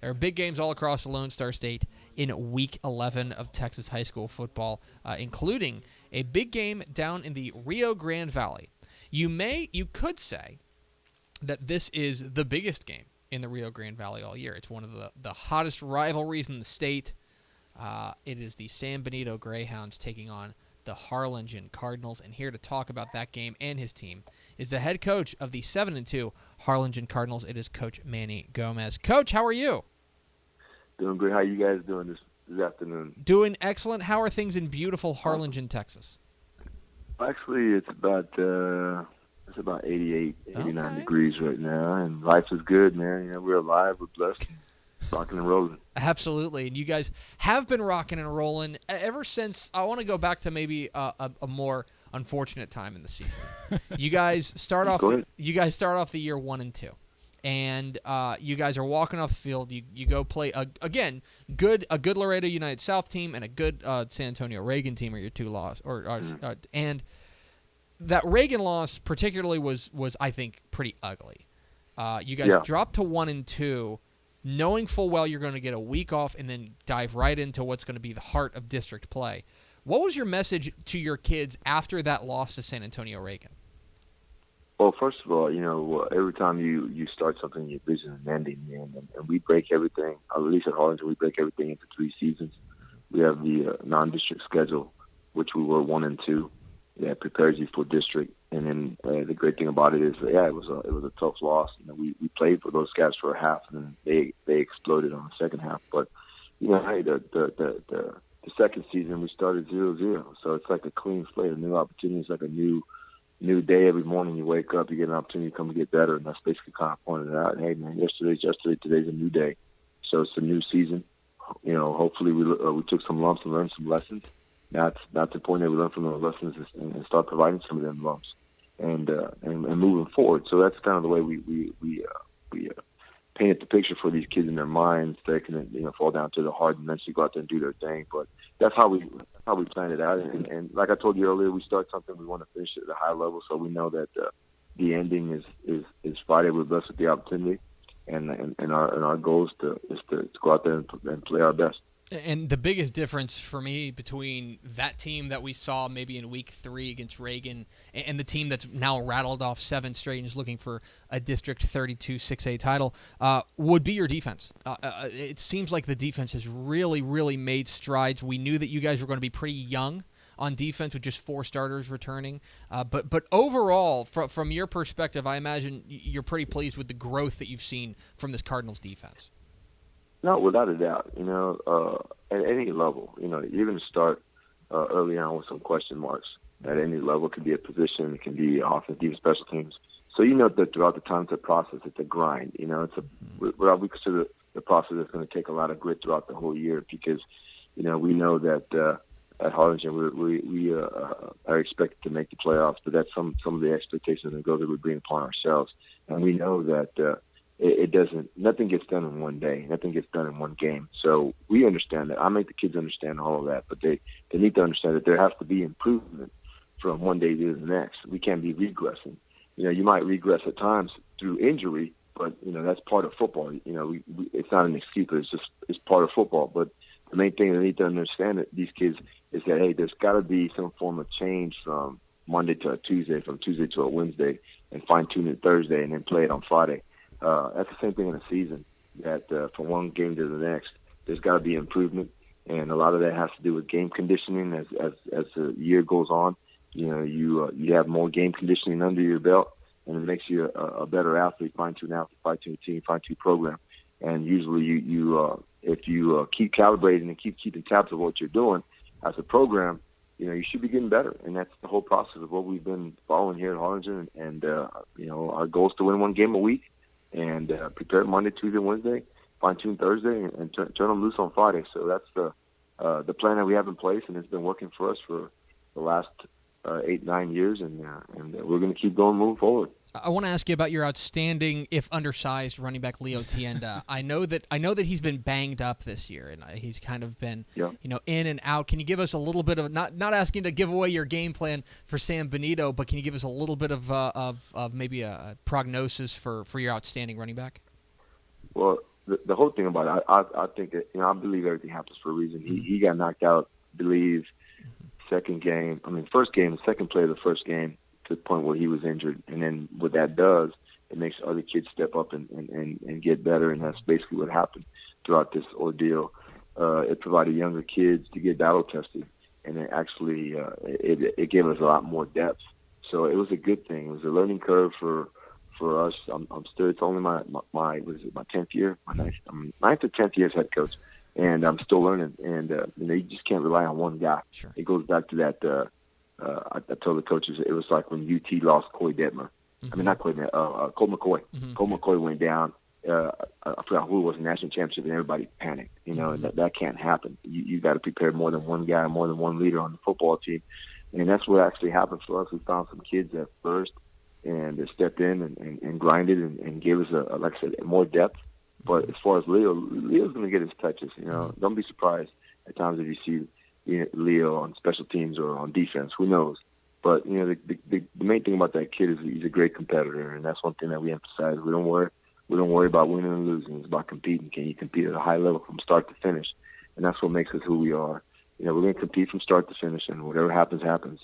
There are big games all across the Lone Star State in Week 11 of Texas high school football, including a big game down in the Rio Grande Valley. You could say that this is the biggest game in the Rio Grande Valley all year. It's one of the hottest rivalries in the state. It is the San Benito Greyhounds taking on the Harlingen Cardinals, and here to talk about that game and his team is the head coach of the 7-2 Harlingen Cardinals. It is Coach Manny Gomez. Coach, how are you? Doing great. How you guys doing this afternoon? Doing excellent. How are things in beautiful Harlingen, Texas? Actually, it's about 88, 89 degrees right now, and life is good, man. You know, we're alive, we're blessed, rocking and rolling. Absolutely, and you guys have been rocking and rolling ever since. I want to go back to maybe a more unfortunate time in the season. You guys start off. You guys start off the year 1-2, and you guys are walking off the field. You go play a good Laredo United South team and a good San Antonio Reagan team are your two losses, and that Reagan loss particularly was I think pretty ugly. You guys dropped to 1-2. Knowing full well you're going to get a week off and then dive right into what's going to be the heart of district play. What was your message to your kids after that loss to San Antonio Reagan? Well, first of all, you know, every time you start something, you vision an ending, and we break everything. At least at Harlingen, we break everything into 3 seasons. We have the non-district schedule, which we were 1-2. That prepares you for district. And then the great thing about it is, it was a tough loss. You know, we played for those guys for a half, and then they exploded on the second half. But you know, hey, the second season we started 0-0, so it's like a clean slate, a new opportunity. It's like a new day every morning. You wake up, you get an opportunity to come and get better, and that's basically kind of pointing it out. Hey, man, yesterday's yesterday. Today's a new day, so it's a new season. You know, hopefully we took some lumps and learned some lessons. That's the point that we learn from those lessons and start providing some of them lumps and moving forward. So that's kind of the way we painted the picture for these kids in their minds. They can fall down to the heart and eventually go out there and do their thing. But that's how we planned it out. And like I told you earlier, we start something, we want to finish it at a high level. So we know that the ending is Friday. We're blessed with the opportunity, and our goal is to go out there and play our best. And the biggest difference for me between that team that we saw maybe in Week 3 against Reagan and the team that's now rattled off 7 straight and is looking for a District 32 6A title would be your defense. It seems like the defense has really, really made strides. We knew that you guys were going to be pretty young on defense with just 4 starters returning. But overall, from your perspective, I imagine you're pretty pleased with the growth that you've seen from this Cardinals defense. No, without a doubt. You know, at any level, you know, you're going to start early on with some question marks. At any level, it can be a position, it can be offense, defense, special teams. So you know that throughout the time, it's a process, it's a grind. You know, what we consider the process that's going to take a lot of grit throughout the whole year because, you know, we know that at Harlingen we are expected to make the playoffs, but that's some of the expectations and goals that we bring upon ourselves, and we know that. Nothing gets done in one day. Nothing gets done in one game. So we understand that. I make the kids understand all of that, but they need to understand that there has to be improvement from one day to the next. We can't be regressing. You know, you might regress at times through injury, but, you know, that's part of football. You know, it's not an excuse, but it's part of football. But the main thing they need to understand that these kids is that, hey, there's got to be some form of change from Monday to a Tuesday, from Tuesday to a Wednesday, and fine-tune it Thursday and then play it on Friday. That's the same thing in a season, that from one game to the next, there's got to be improvement, and a lot of that has to do with game conditioning as the year goes on. You know, you have more game conditioning under your belt, and it makes you a better athlete, fine-tune team, fine-tune program. And usually if you keep calibrating and keep keeping tabs of what you're doing as a program, you know, you should be getting better. And that's the whole process of what we've been following here at Harlingen. And you know, our goal is to win one game a week and prepare Monday, Tuesday, Wednesday, fine-tune Thursday, and turn them loose on Friday. So that's the plan that we have in place, and it's been working for us for the last 8-9 years, and we're going to keep going, moving forward. I want to ask you about your outstanding, if undersized, running back Leo Tienda. I know that he's been banged up this year, and he's kind of been in and out. Can you give us a little bit of not asking to give away your game plan for San Benito, but can you give us a little bit of maybe a prognosis for your outstanding running back? Well, the whole thing about it, I think that, I believe everything happens for a reason. He got knocked out, I believe, first game, the second play of the first game, to the point where he was injured. And then what that does, it makes other kids step up and get better, and that's basically what happened throughout this ordeal. It provided younger kids to get battle tested, and it actually it gave us a lot more depth. So it was a good thing. It was a learning curve for us. I'm still, it's only my 10th year, my ninth or 10th year as head coach, and I'm still learning. And you just can't rely on one guy. Sure. It goes back to that. I told the coaches it was like when UT lost Coy Detmer. Mm-hmm. I mean, not Coy Detmer, Colt McCoy. Mm-hmm. Colt McCoy went down. I forgot who it was, a national championship, and everybody panicked. And that can't happen. You got to prepare more than one guy, more than one leader on the football team. And that's what actually happened for us. We found some kids at first, and they stepped in and grinded and gave us, like I said, more depth. But as far as Leo's going to get his touches. Don't be surprised at times if you see Leo on special teams or on defense. Who knows? But the main thing about that kid is he's a great competitor, and that's one thing that we emphasize. We don't worry about winning and losing. It's about competing. Can you compete at a high level from start to finish? And that's what makes us who we are. We're going to compete from start to finish, and whatever happens, happens.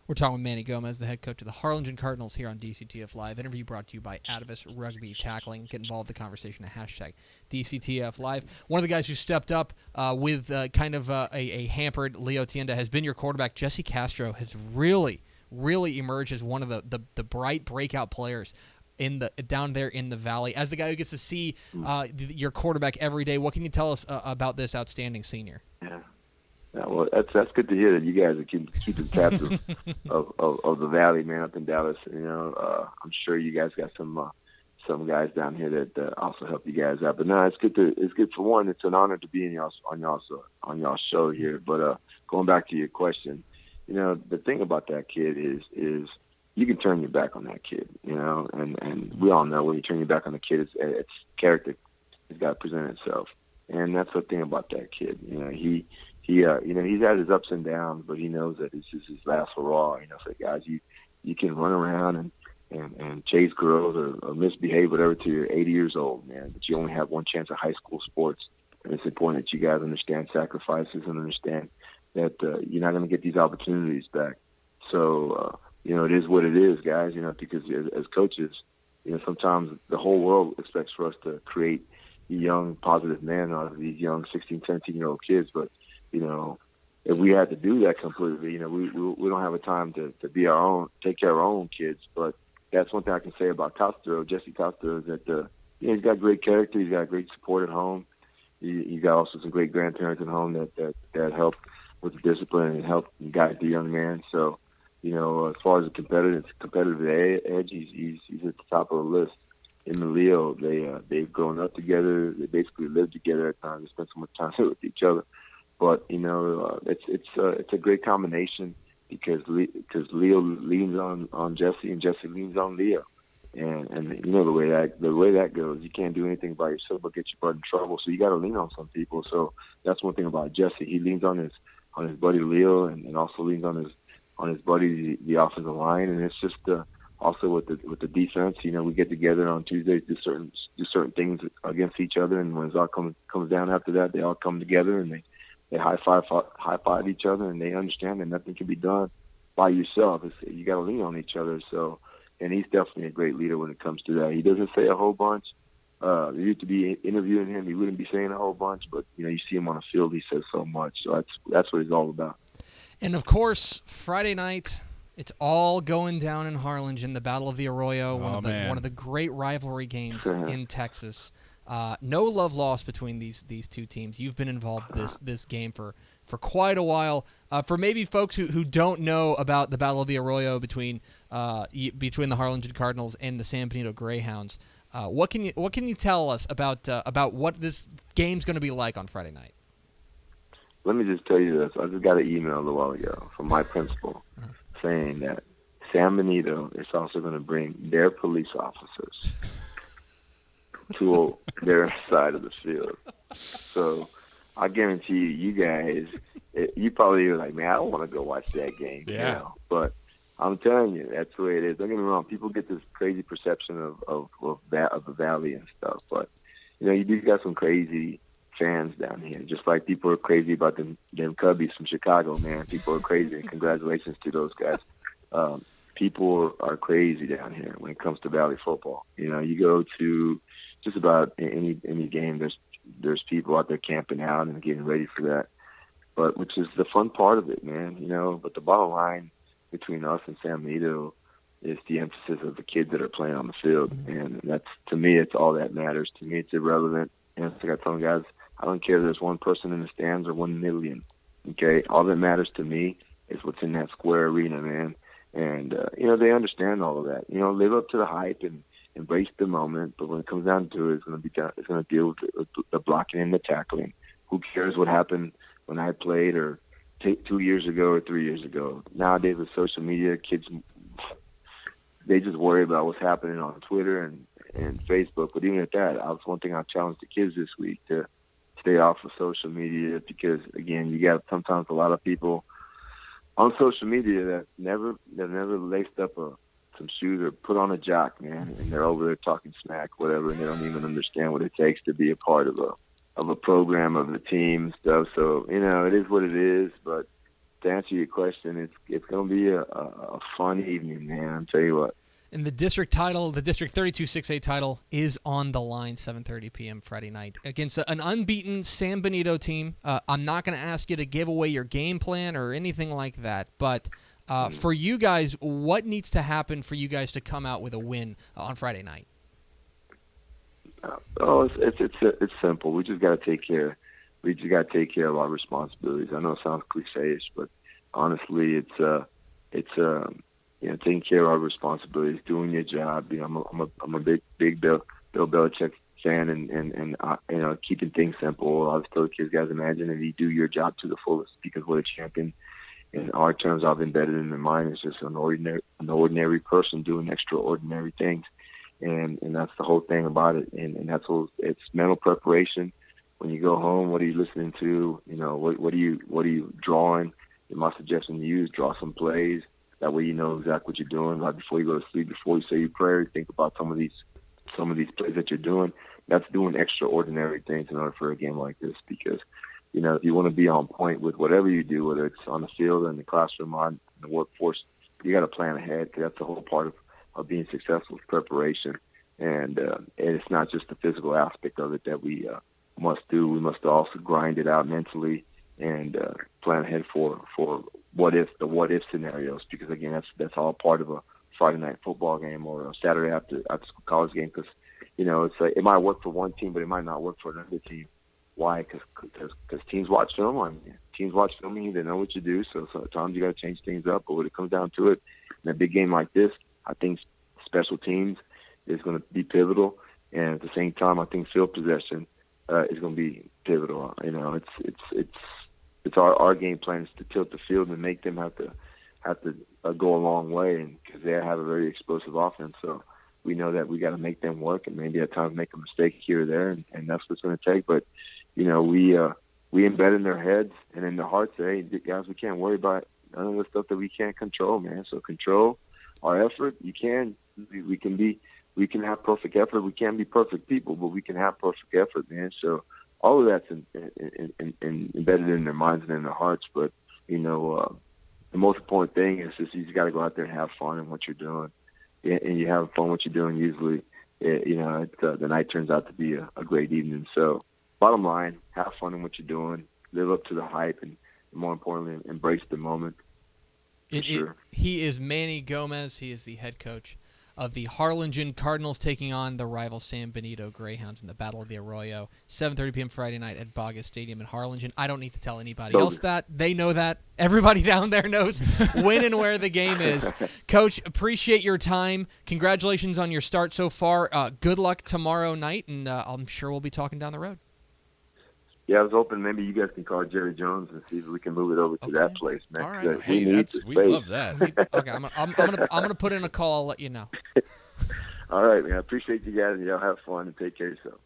We're talking with Manny Gomez, the head coach of the Harlingen Cardinals, here on DCTF Live. Interview brought to you by Atavis Rugby Tackling. Get involved in the conversation at hashtag DCTF Live. One of the guys who stepped up with kind of a hampered Leo Tienda has been your quarterback. Jesse Castro has really, really emerged as one of the bright breakout players down there in the Valley. As the guy who gets to see your quarterback every day, what can you tell us about this outstanding senior? Yeah, well, that's good to hear that you guys are keeping tabs of the Valley, man, up in Dallas. I'm sure you guys got some guys down here that also help you guys out. But no, it's good for one. It's an honor to be on y'all's show here. But going back to your question, the thing about that kid is you can turn your back on that kid, and we all know when you turn your back on the kid, it's character. It's got to present itself, and that's the thing about that kid. He's had his ups and downs, but he knows that this is his last hurrah. So guys, you can run around and chase girls or misbehave, whatever, till you're 80 years old, man. But you only have one chance at high school sports, and it's important that you guys understand sacrifices and understand that you're not going to get these opportunities back. So it is what it is, guys. Because as coaches, sometimes the whole world expects for us to create young, positive men out of these young 16, 17-year-old kids, but if we had to do that completely, we don't have a time to be our own, take care of our own kids. But that's one thing I can say about Jesse Castro, is that he's got great character, he's got great support at home, he's got also some great grandparents at home that help with the discipline and help guide the young man. So, as far as the competitive edge, he's at the top of the list. In the Leo, they've grown up together, they basically live together at times, they spend so much time with each other. But it's a great combination because Leo leans on Jesse and Jesse leans on Leo, and the way that goes, you can't do anything by yourself but get your butt in trouble. So you got to lean on some people. So that's one thing about Jesse. He leans on his buddy Leo, and also leans on his buddy the offensive line, and it's just also with the defense. We get together on Tuesdays, do certain things against each other, and when it all comes down after that, they all come together and they high five each other, and they understand that nothing can be done by yourself. You got to lean on each other. So, and he's definitely a great leader when it comes to that. He doesn't say a whole bunch. You used to be interviewing him, he wouldn't be saying a whole bunch, but you see him on the field, he says so much. So that's what he's all about. And of course, Friday night, it's all going down in Harlingen, the Battle of the Arroyo, one of the great rivalry games in Texas. No love lost between these two teams. You've been involved this game for quite a while. For maybe folks who don't know about the Battle of the Arroyo between the Harlingen Cardinals and the San Benito Greyhounds, what can you tell us about what this game's going to be like on Friday night? Let me just tell you this. I just got an email a while ago from my principal saying that San Benito is also going to bring their police officers to their side of the field. So I guarantee you guys, you probably are like, man, I don't want to go watch that game. Yeah. But I'm telling you, that's the way it is. Don't get me wrong. People get this crazy perception of the Valley and stuff. But, you do got some crazy fans down here. Just like people are crazy about them Cubbies from Chicago, man. People are crazy, and congratulations to those guys. People are crazy down here when it comes to Valley football. You go to just about any game, there's people out there camping out and getting ready for that. But which is the fun part of it, man. But the bottom line between us and San Benito is the emphasis of the kids that are playing on the field, and that's, to me, it's all that matters. To me, it's irrelevant. And it's like I tell guys, I don't care if there's one person in the stands or 1 million. Okay, all that matters to me is what's in that square arena, man. And they understand all of that. Live up to the hype and embrace the moment. But when it comes down to it, it's going to deal with the blocking and the tackling. Who cares what happened when I played or 2 years ago or 3 years ago? Nowadays with social media, kids, they just worry about what's happening on Twitter and Facebook. But even at that, that's one thing I challenged the kids this week, to stay off of social media, because again, you got sometimes a lot of people on social media that never laced up some shoes or put on a jock, man, and they're over there talking smack, whatever, and they don't even understand what it takes to be a part of a program, of a team, stuff. So it is what it is. But to answer your question, it's going to be a fun evening, man. I'll tell you what. And the district title, the District 32-6A title, is on the line 7:30 p.m. Friday night against an unbeaten San Benito team. I'm not going to ask you to give away your game plan or anything like that, but for you guys, what needs to happen for you guys to come out with a win on Friday night? It's simple. We just got to take care. We just got to take care of our responsibilities. I know it sounds cliche-ish, but honestly, it's taking care of our responsibilities, doing your job. I'm a big Bill Belichick fan, and keeping things simple. I always tell the kids, guys, imagine if you do your job to the fullest, because what a champion, in our terms, I've embedded in their mind, is just an ordinary person doing extraordinary things, and that's the whole thing about it. And that's all. It's mental preparation. When you go home, what are you listening to? What are you drawing? My suggestion to you is draw some plays. That way you know exactly what you're doing right before you go to sleep. Before you say your prayer, think about some of these plays that you're doing. That's doing extraordinary things in order for a game like this, because if you want to be on point with whatever you do, whether it's on the field or in the classroom or in the workforce, you got to plan ahead, because that's the whole part of being successful, is preparation. And it's not just the physical aspect of it that we must do. We must also grind it out mentally and plan ahead for the what if scenarios, because again, that's all part of a Friday night football game or a Saturday after school college game, because it's like, it might work for one team, but it might not work for another team. Why? Because teams watch film on you. Teams watch filming, they know what you do, so sometimes you got to change things up. But when it comes down to it, in a big game like this, I think special teams is going to be pivotal, and at the same time, I think field possession is going to be pivotal. It's our game plan is to tilt the field and make them have to go a long way, and because they have a very explosive offense. So we know that we got to make them work, and maybe at times make a mistake here or there, and that's what it's going to take. But we embed in their heads and in their hearts, hey guys, we can't worry about none of the stuff that we can't control, man. So control our effort. We can have perfect effort. We can't be perfect people, but we can have perfect effort, man. So all of that's embedded in their minds and in their hearts. But the most important thing is just you just got to go out there and have fun in what you're doing, and you have fun what you're doing. Usually, the night turns out to be a great evening. So, bottom line, have fun in what you're doing, live up to the hype, and more importantly, embrace the moment. He is Manny Gomez. He is the head coach of the Harlingen Cardinals, taking on the rival San Benito Greyhounds in the Battle of the Arroyo, 7:30 p.m. Friday night at Bogus Stadium in Harlingen. I don't need to tell anybody else that. They know that. Everybody down there knows when and where the game is. Coach, appreciate your time. Congratulations on your start so far. Good luck tomorrow night, and I'm sure we'll be talking down the road. Yeah, I was hoping maybe you guys can call Jerry Jones and see if we can move it over to that place, man. All right. Hey, we love that. Okay, I'm gonna put in a call. I'll let you know. All right, man. I appreciate you guys, and y'all have fun and take care of yourself.